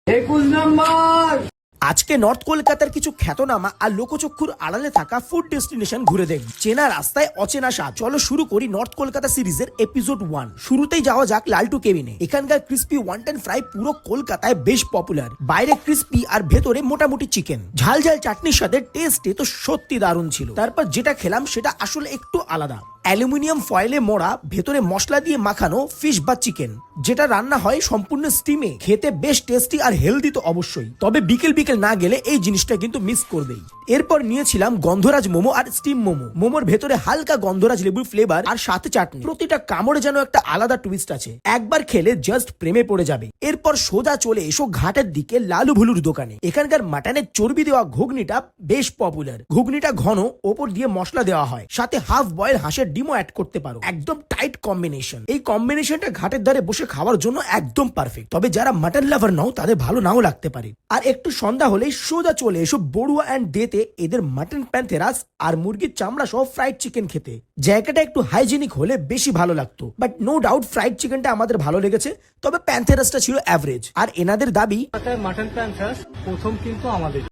21 নম্বর। আজকে নর্থ কলকাতার কিছু খ্যাতনামা আর লোকচক্ষুর আড়ালে থাকা ফুড ডেস্টিনেশন ঘুরে দেখব। চেনা রাস্তায় অচেনা স্বাদ। চলো শুরু করি নর্থ কলকাতা সিরিজের এপিসোড 1। শুরুতেই যাওয়া যাক লালটু কেবিনে। এখানকার ক্রিস্পি ওয়ান্টন ফ্রাই পুরো কলকাতায় বেশ পপুলার। বাইরে ক্রিস্পি আর ভেতরে মোটামুটি চিকেন। ঝাল ঝাল চাটনির সাথে টেস্টে তো সত্যি দারুণ ছিল। তারপর যেটা খেলাম সেটা আসলে একটু আলাদা। অ্যালুমিনিয়াম ফয়েলে মোড়া, ভেতরে মশলা দিয়ে মাখানো ফিশ বা চিকেন, যেটা রান্না হয় সম্পূর্ণ স্টিমে। খেতে বেশ টেস্টি আর হেলদি তো অবশ্যই, তবে বিকেল বিকেল না গেলে এই জিনিসটা কিন্তু মিস করবেই। এরপর নিয়েছিলাম গন্ধরাজ মোমো আর স্টিম মোমো। মোমোর ভেতরে হালকা গন্ধরাজ লেবুর ফ্লেভার আর সাথে চাটনি। প্রতিটা কামড়ে যেন একটা আলাদা টুইস্ট আছে। একবার খেলে জাস্ট প্রেমে পড়ে যাবে। এরপর সোজা চলে এসো ঘাটের দিকে লালু ভুলুর দোকানে। এখানকার মাটনের চর্বি দেওয়া ঘুগনিটা বেশ পপুলার। ঘুগনিটা ঘন, ওপর দিয়ে মশলা দেওয়া হয়, সাথে হাফ বয়েল হাঁসের ডিমও অ্যাড করতে পারো। একদম টাইট কম্বিনেশন। এই কম্বিনেশনটা ঘাটের ধারে বসে খাওয়ার জন্য একদম পারফেক্ট। তবে যারা মাটন লাভার নাও তাদের ভালো নাও লাগতে পারে। আর একটু সন্ধ্যা হলেই সোজা চলে এসো বড়ুয়া অ্যান্ড ডেতে এদের মাটন প্যান্থেরাস আর মুরগির চামড়া সহ ফ্রাইড চিকেন খেতে। জায়গাটা একটু হাইজেনিক হলে বেশি ভালো লাগতো, বাট নো ডাউট ফ্রাইড চিকেনটা আমাদের ভালো লেগেছে। তবে প্যান্থেরাসটা ছিল অ্যাভারেজ। আর এনাদের দাবি মাটন প্যান্থাস প্রথম কিন্তু আমাদের।